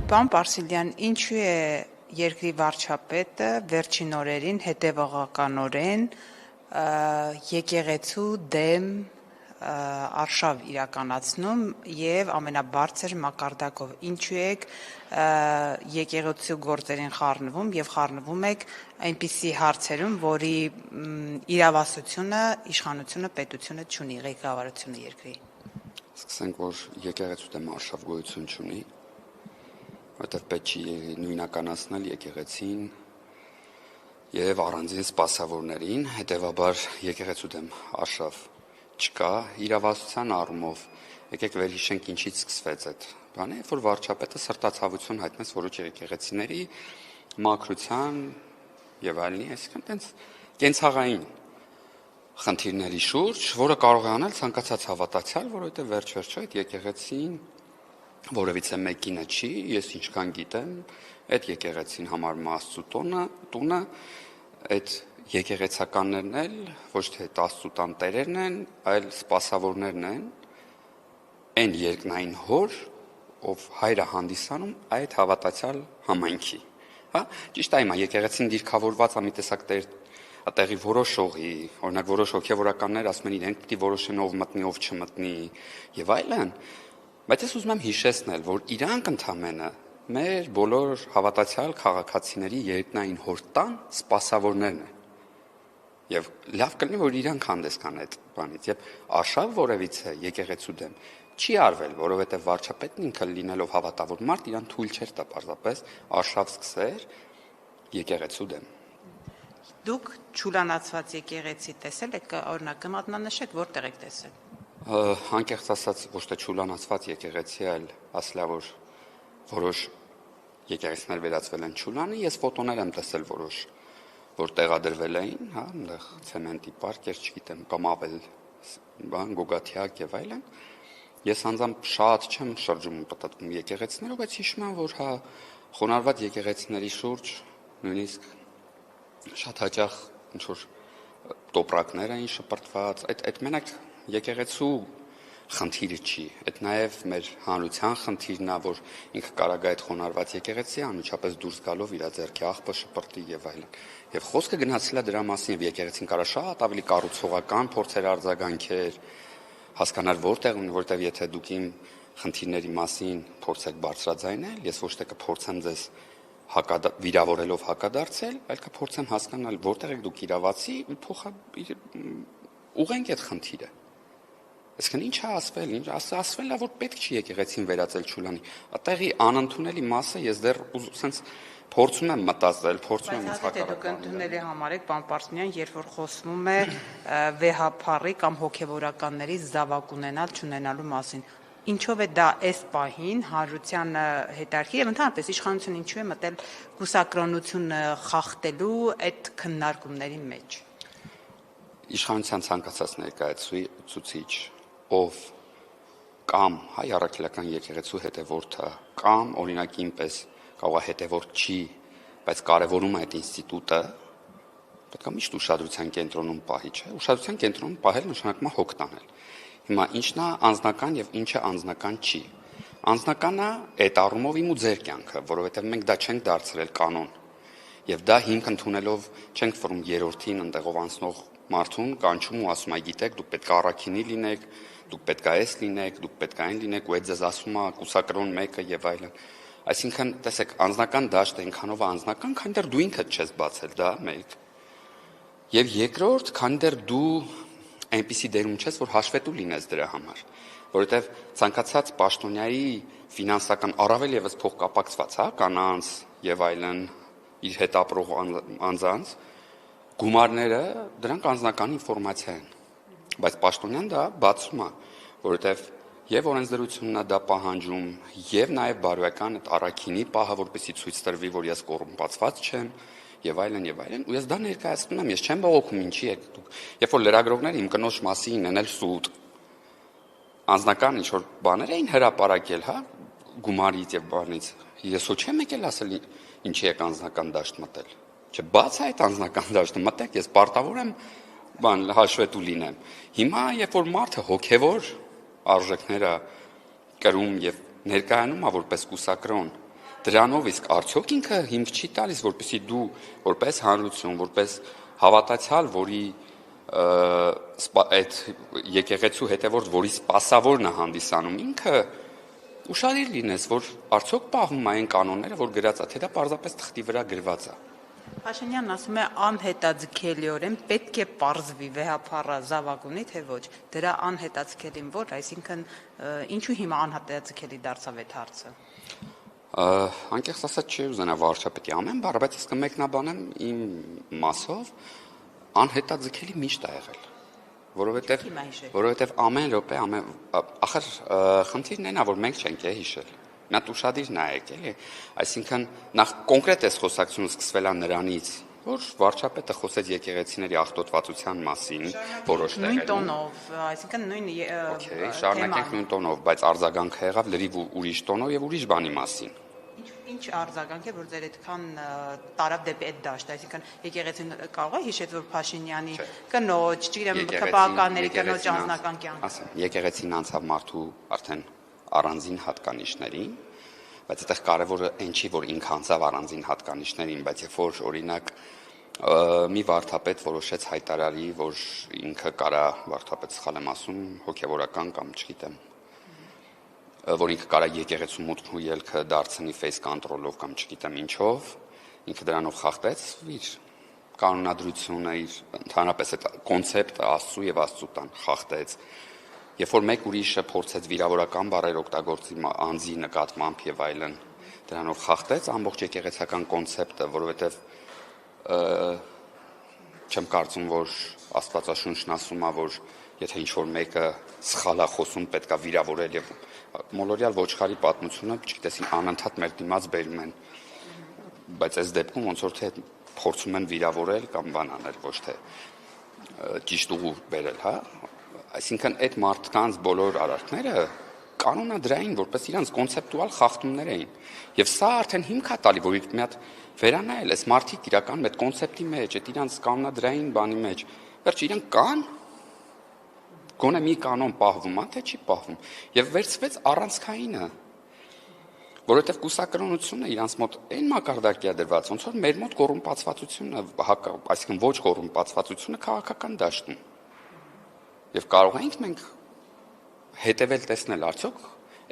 Պարոն Պարսիլյան, ինչու է երկրի վարչապետը վերջին օրերին հետևողականորեն եկեղեցու դեմ արշավ իրականացնում եւ ամենաբարձր մակարդակով, ինչու եք եկեղեցու գործերին խառնվում եւ խառնվում եք այնպիսի հարցերում, որի իրավասությունը, իշխանությունը, պետությունը չունի, ղեկավարությունը երկրի։ Սկսենք, որ եկեղեցու դեմ արշավ գոյություն չունի, որտեղ պետք չի նույնականացնել եկեղեցին եւ առանձին սպասավորներին, հետեւաբար եկեղեցու դեմ արշավ չկա, իրավասության առումով եկեք վերհիշենք ինչից սկսվեց այդ բանը, որ վարչապետը սրտացավություն հայտնեց որոշ եկեղեցիների մաքրության եւ այլնի, այսինքն տենց կենցաղային խնդիրների շուրջ, որը կարող է անել ցանկացած հավատացյալ, որովհետեւ վերջ-վերջո այդ եկեղեցին որևիցե մեկինը չի, ես ինչքան գիտեմ, այդ եկեղեցին համարում Աստծո տունը, այդ եկեղեցականներն էլ ոչ թե Աստծո տան տերերն են, այլ սպասավորներն են, այն երկնային հոր, ով հայրը հանդիսանում այդ հավատացյալ համայնքի, հա, ճիշտ է, հիմա եկեղեցին դիրքավորված է մի տեսակ տեղի որոշողի, օրինակ որոշ հոգևորականներ ասում են իրենք պիտի որոշեն ով մտնի, ով չմտնի եւ այլն, բայց ես ուզում եմ հիշեցնել, որ իրանք ընդամենը մեր բոլոր հավատացյալ քաղաքացիների երկնային հոր տան սպասավորներն են։ Եվ լավ կլինի, որ իրանք հանդես կան այդ բանից, եւ արշավ որևիցե եկեղեցու դեմ չի արվել, որովհետեւ վարչապետն ինքը լինելով հավատավոր մարդ, իրան թույլ չէր տա պարզապես արշավ սկսեր եկեղեցու դեմ։ Դուք ճուլանացված եկեղեցի տեսել եք, օրինակ կմատնանշեք, որտեղ եք տեսել։ Անկեղծ ասած ոչ թե ճուլանացված եկեղեցի, այլ ասլա որ որոշ եկեղեցիներ վերածվել են ճուլանի, ես ֆոտոներ եմ տեսել որոշ, որ տեղադրվել էին, հա, այնտեղ ցեմենտի պարկեր, չգիտեմ, կամ ավել բան, գոգաթյակ եւ այլն։ Ես անձամբ շատ չեմ շրջում պատտվում եկեղեցիներով, բայց հիշում եմ, որ հա խոնարհված եկեղեցիների շուրջ նույնիսկ շատ հաճախ ինչ որ տոպրակներ էին շպրտված, այդ մենակ եկեղեցու խնդիրը չի, այդ նաև մեր հանրության խնդիրն է, որ ինքը կարող է այդ խոնարհված եկեղեցի անմիջապես դուրս գալով իր ձեռքի աղբը շպրտի եւ այլն։ Եվ խոսքը գնացել է դրա մասին, եւ եկեղեցին կարող շատ ավելի կառուցողական փորձեր արձագանքեր, հասկանալ որտեղ ունի, որտեղ եթե դուք իմ խնդիրների մասին փորձեք բարձրաձայնել, ես ոչ թե կփորձեմ ձեզ վիրավորելով հակադարձել, այլ կփորձեմ հասկանալ որտեղ եք դուք իրավացի ու ուղենք այդ խնդիրը։ Այսինքն ինչ է ասվել, ասվել է որ պետք չի եկեղեցին վերածել ճուլանի։ Այդտեղի անընդունելի մասը ես դեռ սենց փորձում եմ մտածել, փորձում եմ ինձ հակառակ։ Դուք ընդունելի համարեք, պարոն Պարսիլյան, երբ որ խոսվում է վեհափառի կամ հոգևորականների զավակ ունենալ չունենալու մասին։ Ինչով է դա այս պահին հանրության հետարքի եւ ընդհանրապես իշխանությունը ինչու է մտել կուսակրոնությունը խախտելու այդ քննարկումների մեջ։ Իշխանության ցանկացած ներկայացուցիչ, ով կամ հայ առաքելական եկեղեցու հետևորդը, կամ օրինակ ինպես կարող է հետևորդ չի, բայց կարևորում է այդ ինստիտուտը, պետք է միշտ ուշադրության կենտրոնում պահի, չէ՞։ Ուշադրության կենտրոնում պահել նշանակում է հոգ տանել։ Հիմա ինչն է անձնական եւ ինչը անձնական չի։ Անձնական է այդ առումով իմ ու ձեր կյանքը, որովհետեւ մենք դա չենք դարձրել կանոն։ Եվ դա հիմք ընդունելով չենք ֆռում երրորդին ընտեղով անցնող մարդուն կանչում ու ասում է, գիտեք, դուք պետք է առաքինի լինեք, դուք պետք է այս լինեք, դուք պետք է այն լինեք, ու այդ ձեզ ասում է կուսակրոն մեկը եւ այլն։ Այսինքն, տեսեք, անձնական դաշտը այնքանով է անձնական, քանի դեռ դու ինքդ չես բացել դա մեկ։ Եվ երկրորդ, քանի դեռ դու այնպիսի դերում չես, որ հաշվետու լինես դրա համար, որովհետեւ ցանկացած պաշտոնյայի ֆինանսական առավել եւս փոխկապակցված, հա, կանանց եւ այլն իր հետ ապրող անձանց գումարները դրանք անձնական ինֆորմացիա են, բայց պաշտոնյան դա բացում է, որովհետեւ եւ օրենսդրությունն է դա պահանջում, եւ նաեւ բարոյական այդ առաքինի պահը, որպեսզի ցույց տրվի, որ ես կոռումպացված չեմ, եւ այլն, ու ես դա ներկայացնում եմ, ես չեմ բողոքում, ինչի եք դուք։ Երբ որ լրագրողները իմ կնոջ մասին են էլ սուտ, անձնական ինչ որ բաներ էին հրապարակել, հա, գումարից եւ բանից, ես ոչ չեմ եկել ասել ինչի եք անձնական դաշտ մտել։ Չբաց այդ անձնական դաշտը մտեք, ես պարտավոր եմ բան հաշվետու լինեմ։ Հիմա երբ որ մարդը հոգևոր արժեքները կրում եւ ներկայանում է որպես կուսակրոն, Դրանով իսկ արդյոք ինքը հիմք չի տալիս, որպեսզի դու որպես հանրություն, որպես հավատացյալ, որի այդ եկեղեցու հետևորդ, որի սպասավորն է հանդիսանում, ինքը ուշադիր լինես, որ արդյոք պահվում այն կանոնները, որ գրած է, թե դա պարզապես թղթի վրա գրված է։ Փաշինյանն ասում է անհետաձգելիորեն պետք է պարզվի վեհափառը զավակ ունի, թե ոչ։ Դրա անհետաձգելին որ, այսինքն ինչու հիմա անհետաձգելի դարձավ այդ հարցը։ Անկեղծ ասած չի ուզենա վարչապետի ամեն բառ, բայց ես կմեկնաբանեմ իմ մասով, անհետաձգելի միշտ է եղել, որովհետև ամեն րոպե, ախր խնդիրն այն է, որ մենք չենք հիշել, մի հատ ուշադիր նայեք, էլի, այսինքն նախ կոնկրետ էս խոսակցությունը սկսվել է նրանից, որ վարչապետը խոսեց եկեղեցիների աղտոտվածության մասին, որոշ տեղերում։ Նույն տոնով, այսինքն նույն շարունակենք նույն տոնով, բայց արձագանքը եղավ լրիվ ուրիշ տոնով եւ ուրիշ բանի մասին։ Ինչ արձագանք է, որ ձեր այդքան տարավ դեպի այդ դաշտ, այսինքն եկեղեցին կարող է հիշել, որ Փաշինյանի կնոջ, չգիտեմ, քպականների կնոջ անձնական կյանքը։ Ասեմ, եկեղեցին անցավ մարդու արդեն առանձին հատկանիշներին, բայց այդտեղ կարևորը այն չի, որ ինքը անցավ առանձին հատկանիշներին, բայց երբ որ օրինակ մի վարդապետ որոշեց հայտարարի, որ ինքը կարա վարդապետ սխալ եմ ասում, հոգևորական կամ չգիտեմ, որ ինքը կարա եկեղեցու մուտքն ու ելքը դարձնի ֆեյս կոնտրոլով կամ չգիտեմ ինչով, ինքը դրանով խախտեց իր կանոնադրությունը, իր ընդհանրապես այդ կոնցեպտը Աստծու եւ Աստծու տան խախտեց։ Երբ որ մեկ ուրիշը փորձեց վիրավորական բառեր օգտագործի անձի նկատմամբ եւ այլն, դրանով խախտեց ամբողջ եկեղեցական կոնցեպտը, որովհետեւ չեմ կարծում, որ Աստվածաշունչն ասում է, որ եթե ինչ-որ մեկը սխալ է խոսում, պետք է վիրավորել եւ մոլորյալ ոչխարի պատմությունը, չգիտես, անընդհատ մեր դիմաց բերում են, բայց այս դեպքում ոնց որ թե փորձում են վիրավորել կամ բան անել, ոչ թե ճիշտ ուղու բերել, հա։ Այսինքն այդ մարդկանց բոլոր արարքները կանոնադրային, որպես իրանց կոնցեպտուալ խախտումներ էին։ Եվ սա արդեն հիմք է տալի, որ մի հատ վերանայել, այս մարդիկ իրականում այդ կոնցեպտի մեջ, այդ իրանց կանոնադրային բանի մեջ, վերջ իրանք կան, գոնե մի կանոն պահվում է, թե չի պահվում։ Եվ վերցվեց առանցքայինը, որովհետև կուսակրոնությունը իրանց մոտ այն մակարդակի է դրված, ոնց որ մեր մոտ կոռումպացվածությունը, այսինքն ոչ կոռումպացվածությունը քաղաքական դաշտում։ Եվ կարող ենք մենք հետևել տեսնել արդյոք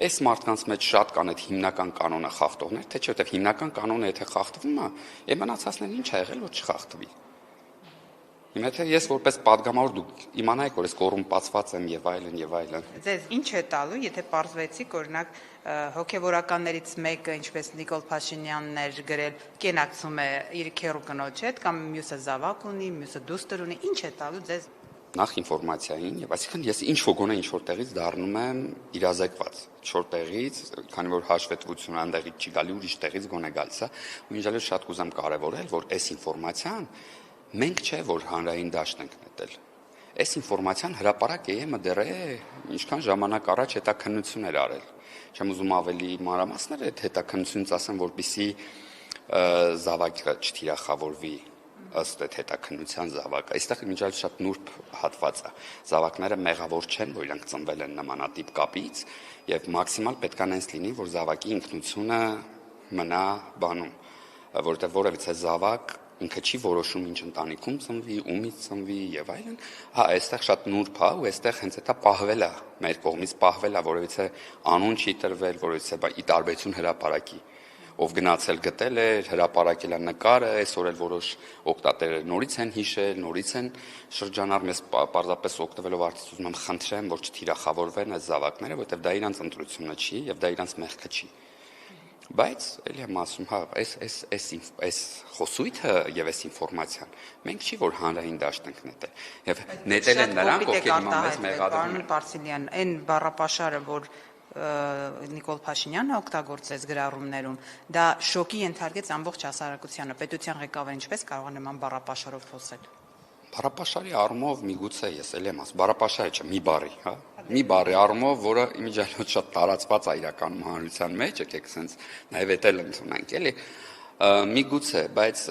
այս մարդկանց մեջ շատ կան այդ հիմնական կանոնը խախտողներ, թե չէ, որտեղ հիմնական կանոնը եթե խախտվում է, եւ մնացածն ինչ է եղել, որ չխախտվի։ Հիմա թե ես որպես падգամավոր դուք իմանայիք, որ ես կոռումպացված եմ եւ այլն եւ այլն։ Ձեզ ինչ է տալու, եթե պարզվեցի, օրինակ հոգևորականներից մեկը, ինչպես Նիկոլ Փաշինյանն էր գրել, կենակցում է իր քեռու կնոջ հետ կամ մյուսը զավակ ունի, մյուսը դուստր ունի, ինչ է տալու ձեզ նախ ինֆորմացիային եւ այսինքն ես ինչ գոնե ինչ որտեղից դառնում եմ իրազեկված ինչ որտեղից, քանի որ հաշվետվությունը այնտեղից չի գալի, ուրիշ տեղից գոնե գալիս է, ու ինժալեր շատ կուզեմ կարևորել, որ այս ինֆորմացիան մենք չէ, որ հանրային դաշտ ենք նետել։ Այս ինֆորմացիան հրապարակ ԵՄ դեռ է ինչքան ժամանակ առաջ հետաքննություն էր արել։ Չեմ ուզում ավելի մանրամասներ այդ հետաքննությունից ասեմ, որպեսզի զավակը չթիրախավորվի ըստ այդ հետաքննության զավակը։ Այստեղ միջալ շատ նուրբ հատված է։ Զավակները մեղավոր չեն, որ իրանք ծնվել են նմանատիպ կապից, եւ մաքսիմալ պետք է այնպես լինի, որ զավակի ինքնությունը մնա բանում, որովհետեւ որևիցե զավակ ինքը չի որոշում ինչ ընտանիքում ծնվի, ումից ծնվի եւ այլն։ Հա, այստեղ շատ նուրբ է ու այստեղ հենց դա պահվել է, մեր կողմից պահվել է, որովհետեւ անուն չի տրվել, որովհետեւ ի տարբերություն հրապարակի ով գնացել գտել է, հրապարակել է նկարը, այսօր էլ որոշ օգտատերեր նորից են հիշել, նորից են շրջանառ, ես պարզապես օգտվելով արդյոք ուզում եմ խնդրեմ, որ չթիրախավորվեն այս զավակները, որովհետև դա իրանց ընտրությունը չի եւ դա իրանց մեղքը չի։ Բայց էլի եմ ասում, հա, այս խոսույթը եւ այս ինֆորմացիան մենք չի որ հանրային դաշտ ենք նետել եւ նետել են նրանք, ովքեր հիմա մեզ մեղադրում են։ Պարսիլյան, այն բառապաշարը, որ Նիկոլ Փաշինյանը օգտագործեց գրառումներում, դա շոկի ենթարկեց ամբողջ հասարակությանը։ Պետության ղեկավարը ինչպես կարող է նման բառապաշարով խոսել։ Բառապաշարի առումով միգուցե ես էլ եմ ասում, բառապաշարը չէ, մի բառի, հա։ Մի բառի առումով, որը իմիջիայլոց շատ տարածված է իրական հանրության մեջ, եկեք sense նաև էտել ընդունենք, էլի։ Միգուցե, բայց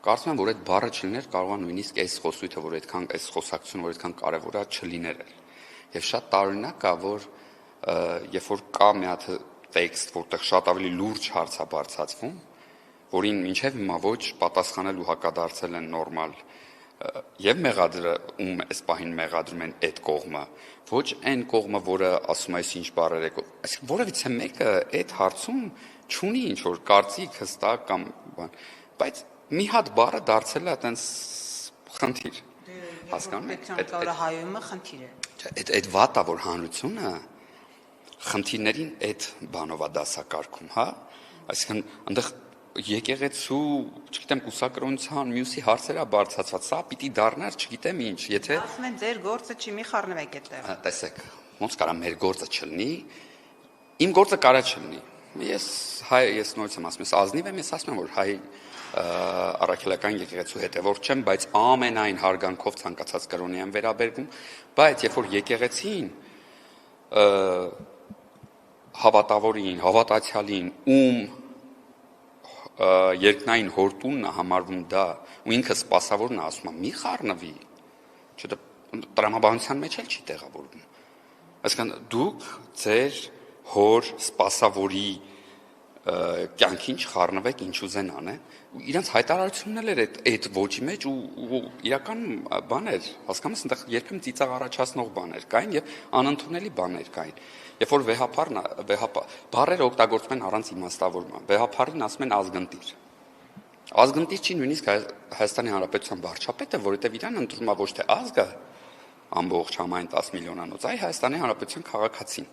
կարծում եմ, որ այդ բառը չլիներ, կարող է նույնիսկ այս խոսույթը, որ այդքան այս խոսակցությունը, որ այդքան կարևոր է, չլիներ էլ։ Եվ շատ տարօրինակ է, որ երբ որ կա մի հատ տեքստ, որտեղ շատ ավելի լուրջ հարց է բարձրացվում, որին մինչև հիմա ոչ պատասխանել ու հակադարձել են նորմալ եւ ում այս պահին մեղադրում են այդ կողմը, ոչ այն կողմը, որը ասում է ինչ բառեր է, այսինքն որևիցե մեկը այդ հարցում չունի ինչ որ կարծիք հստակ կամ բան, բայց մի հատ բառը դարձել է այտենց խնդիր։ Հասկանում եք, այդ հայումը խնդիր է։ Այդ վատա որ հանրությունը խնդիրներին այդ բանով է դասակարգում, հա, այսինքն այնտեղ եկեղեցու, չգիտեմ, կուսակրոնության, մյուսի հարցերա բարձրացված, սա պիտի դառնար, չգիտեմ ինչ, եթե ասում են ձեր գործը չի, մի խառնվեք այդտեղ։ Տեսեք, ոնց կարա մեր գործը չլինի, իմ գործը կարա չլինի։ Ես նորից եմ ասում, ես ազնիվ եմ, ես ասում եմ, որ հայ առաքելական եկեղեցու հետևորդ չեմ, բայց ամենայն հարգանքով ցանկացած կրոնի եմ վերաբերվում, բայց երբ որ եկեղեցին հավատավորին, հավատացյալին, ում երկնային հորտունն է համարվում դա, ու ինքը սպասավորն է ասում, մի խառնվի, տրամաբանության մեջ էլ չի տեղավորվում։ Այսինքն դուք ձեր հոր սպասավորի կյանքին չխառնվեք, ինչ ուզեն անեն, ու իրանց հայտարարությունն էլ էր այդ ոչի մեջ ու իրական բաներ, հասկանում ես, այնտեղ երբեմն ծիծաղ առաջացնող բաներ կային եւ անընդունելի բաներ կային։ Երբ որ բառերը օգտագործում են առանց իմաստավորման, վեհապարին ասում են ազգընտիր։ Ազգընտիր չի նույնիսկ Հայաստանի Հանրապետության վարչապետը, որովհետեւ իրան ընտրում է ոչ թե ազգը, ամբողջ համայն 10 միլիոնանոց, այլ Հայաստանի Հանրապետության քաղաքացին։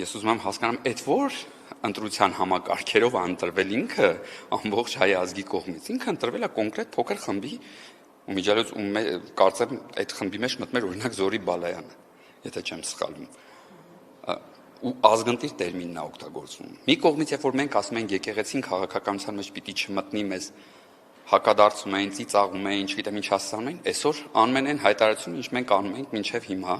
Ես ուզում եմ հասկանամ, այդ որ ընտրության համակարգերով ընտրվել ինքը ամբողջ հայ ազգի կողմից, ինքը ընտրվել է կոնկրետ փոքր խմբի ու միջալոց կարծեմ այդ խմբի մեջ մտնում էր օրինակ Զորի Բալայանը, եթե չեմ սխալվում։ Ու ազգընտիր տերմինն է օգտագործվում։ Մի կողմից երբ որ մենք ասում ենք եկեղեցին քաղաքականության մեջ պիտի չմտնի, մեզ հակադարձում էին, ծիծաղում էին, չգիտեմ ինչ ասում էին, այսօր անում են այն հայտարարությունը, ինչ մենք անում ենք մինչև հիմա,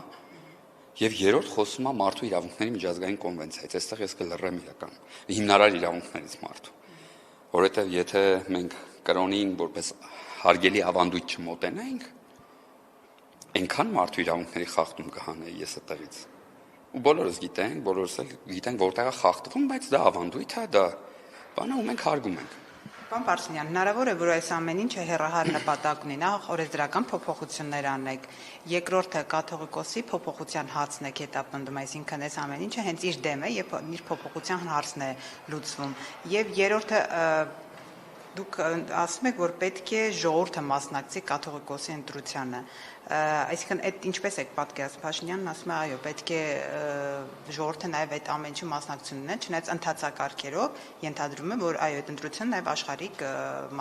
եւ երրորդ խոսում է մարդու իրավունքների միջազգային կոնվենցիայից, այստեղ ես կլռեմ իրական հիմնարար իրավունքներից մարդու, որովհետեւ եթե մենք կրոնին որպես հարգելի ավանդույթ չմոտենենք, այնքան մարդու իրավունքների խախտում կհանեի ես այդտեղից։ Ու բոլորս գիտենք, որտեղ է խախտվում, բայց դա ավանդույթ է, դա բանը ու մենք հարգում ենք։ Պարոն Պարսինյան, հնարավոր է, որ այս ամեն ինչը հեռահար նպատակ ունի, նախ օրենսդրական փոփոխություններ անեք, երկրորդը կաթողիկոսի փոփոխության հարցն եք հետապնդում, այսինքն այս ամեն ինչը հենց իր դեմ է եւ իր փոփոխության հարցն է լուծվում, եւ երրորդը դուք ասում եք, որ պետք է ժողովուրդը մասնակցի կաթողիկոսի ընտրությանը, այսինքն այդ ինչպես եք պատկերացնում, Փաշինյանն ասում է, այո, պետք է ժողովուրդը նաև այդ ամեն ինչի մասնակցություն ունենա, չնայած ընթացակարգերով ենթադրում է, որ այո, այդ ընտրությունը նաև աշխարհիկ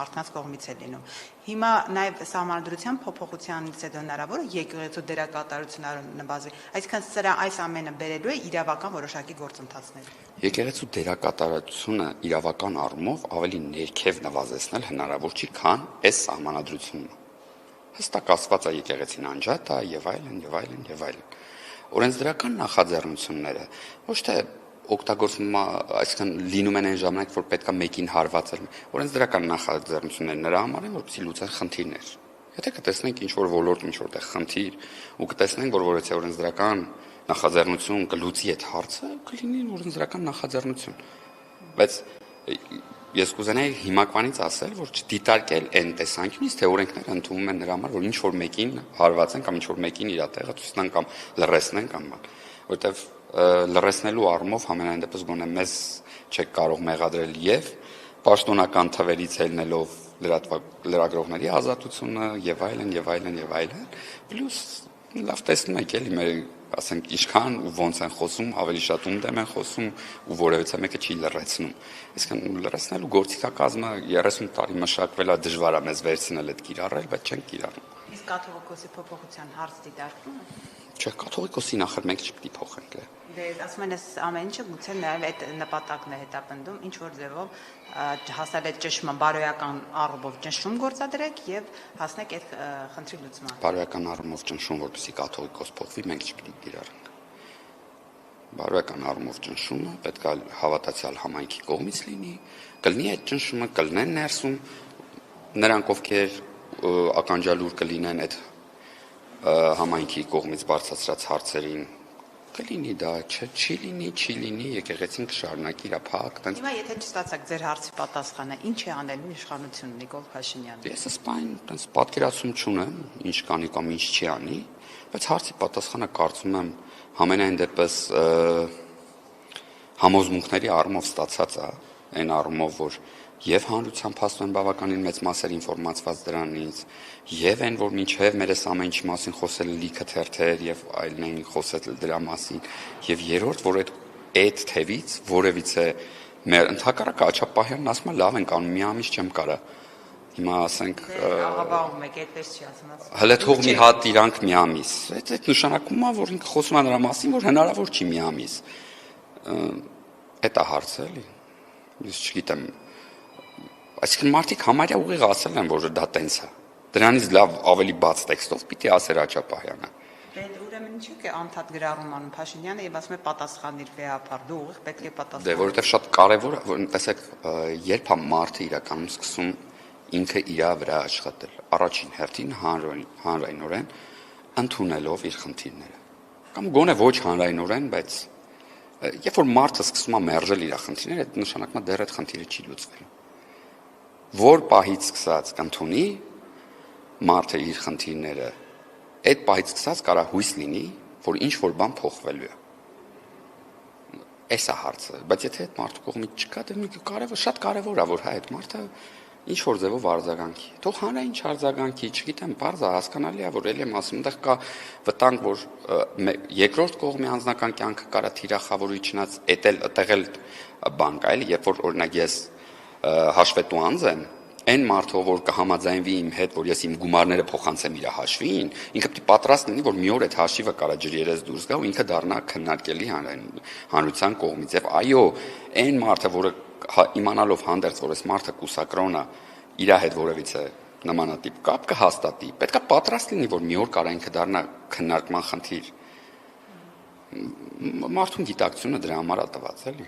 մարդկանց կողմից է լինում։ Հիմա նաև սահմանադրության փոփոխությանից հետո հնարավոր է եկեղեցու դերակատարությունը նվազի, այսինքն սրա այս ամենը բերելու է իրավական որոշակի գործընթացներ։ Եկեղեցու դերակատարությունը իրավական առումով ավելի ներքև նվազեցնել հնարավոր չի, քան այս սահմանադրությունը։ Հստակ ասված է եկեղեցին անջատ է եւ այլն եւ այլն եւ այլն։ Օրենսդրական նախաձեռնությունները ոչ թե օգտագործվում է, այսինքն լինում են այն ժամանակ, որ պետքա մեկին հարվածել։ Օրենսդրական նախաձեռնությունները նրա համար են, որպեսզի լուծեն խնդիրներ։ Եթե կտեսնենք ինչ որ ոլորտ, ինչ որտեղ խնդիր, ու կտեսնենք, որ որից է օրենսդրական նախաձեռնություն կլուծի այդ հարցը, կլինի օրենսդրական նախաձեռնություն։ Բայց ես կուզենայի հիմակվանից ասել, որ չդիտարկել այն տեսանկյունից, թե օրենքները ընդունվում են նրա համար, որ ինչ որ մեկին հարվածեն կամ ինչ որ մեկին իր տեղը ցույց տան կամ լռեցնեն կամ բան, որովհետև լռեցնելու առումով համենայն դեպս գոնե մեզ չեք կարող մեղադրել եւ պաշտոնական թվերից ելնելով լրագրողների ազատությունը եւ այլն եւ այլն եւ այլն, պլյուս լավ տեսնում եք էլի մեր ասենք ինչքան ու ոնց են խոսում, ավելի շատ ում են խոսում ու որևիցե մեկը չի լռեցնում։ Այսինքն լռեցնելու գործիքակազմը 30 տարի մշակվել է, դժվար է մեզ վերցնել այդ կիրառել, բայց չենք կիրառում։ Իսկ կաթողիկոսի փոփոխության հարց դիտարկվում է։ Չէ, կաթողիկոսի նախր մենք չպիտի փոխենք։ Դե ասում են, այս ամեն ինչը գուցե նաև այդ նպատակն է հետապնդում, ինչ որ ձևով հասնել այդ ճնշման, բարոյական առումով ճնշում գործադրեք եւ հասնեք այդ խնդրի լուծման։ Բարոյական առումով ճնշում, որպեսզի կաթողիկոս փոխվի, մենք չպիտի կիրառենք։ Բարոյական առումով ճնշումը պետք է հավատացյալ համայնքի կողմից լինի, կլինի այդ ճնշումը, կլինեն ներսում նրանք, ովքեր ականջալուր կլինեն այդ համայնքի կողմից բարձրացրած հարցերին, Կլինի դա, չի լինի, եկեղեցին կշարունակի իր փակ, տենց Հիմա եթե չստացաք ձեր հարցի պատասխանը, ինչ է անելու իշխանությունը Նիկոլ Փաշինյանը։ Ես սպայն տենց պատկերացում չունեմ, ինչ կանի կամ ինչ չի անի, բայց հարցի պատասխանը կարծում եմ համենայն դեպս համոզմունքների առումով ստացած է, այն առումով, որ եւ հանրության փաստորեն բավականին մեծ մասեր ինֆորմացված դրանից, եւ այն, որ մինչեւ մերս ամեն ինչի մասին խոսել լիքը թերթեր եւ այլն էին խոսել դրա մասին, եւ երրորդ, որ այդ թևից որևիցե մեր ընդհակառակը Աչապահյանն ասում է լավ ենք անում, մի ամիս չեմ կարա։ Հիմա ասենք աղավաղում եք, այդպես չի ասում։ հələ թող մի հատ իրանք մի ամիս։ Այդ նշանակում է, որ ինքը խոսում է նրա մասին, որ հնարավոր չի մի ամիս։ Այդ է հարցը էլի։ Ես չգիտեմ։ Այսինքն մարդիկ համարյա ուղիղ ասել են, որ դա տենց է։ Դրանից լավ ավելի բաց տեքստով պիտի ասեր Աչապահյանը։ Ուրեմն ինչու՞ է անդադ գրառում անում Փաշինյանը եւ ասում է պատասխանիր վեհապար, դու ուղիղ պետք է պատասխանես։ Դե որովհետեւ շատ կարեւոր է, որ տեսեք, երբ է մարդը իրականում սկսում ինքը իր վրա աշխատել, առաջին հերթին հանրայնորեն ընդունելով իր խնդիրները։ Կամ գոնե ոչ հանրայնորեն, բայց երբ որ մարդը սկսում է մերժել իր խնդիրները, այդ նշանակում է դեռ այդ խնդիրը չի լուծվել։ Որ պահից սկսած կընդունի մարդը իր խնդիրները, այդ պահից սկսած կարա հույս լինի, որ ինչ որ բան փոխվելու է։ Էս է հարցը, բայց եթե այդ մարդու կողմից չկա, դե շատ կարևոր է, որ հա այդ մարդը ինչ որ ձևով արձագանքի։ Թող հանրային չարձագանքի, չգիտեմ, բարձ է, հասկանալի է, որ ելի եմ ասում, այնտեղ կա վտանգ, որ երկրորդ կողմի անձնական կյանքը կարա թիրախավորի չնայած այդտեղ էլ բան կա, էլի, երբ որ օրինակ ես հաշվետու անձ եմ, այն մարդը, որ կհամաձայնվի իմ հետ, որ ես իմ գումարները փոխանցեմ իր հաշվին, ինքը պետք է պատրաստ լինի, որ մի օր այդ հաշիվը կարա ջրերես դուրս գա ու ինքը դառնա քննարկելի հանրության կողմից։ Եվ այո, այն մարդը, որը իմանալով հանդերձ, որ այս մարդը կուսակրոն է, իր հետ որևիցե նմանատիպ կապ կհաստատի, պետք է պատրաստ լինի, որ մի օր կարա ինքը դառնա քննարկման խնդիր։ Մարդուն գիտակցությունը դրա համար է տված, էլի։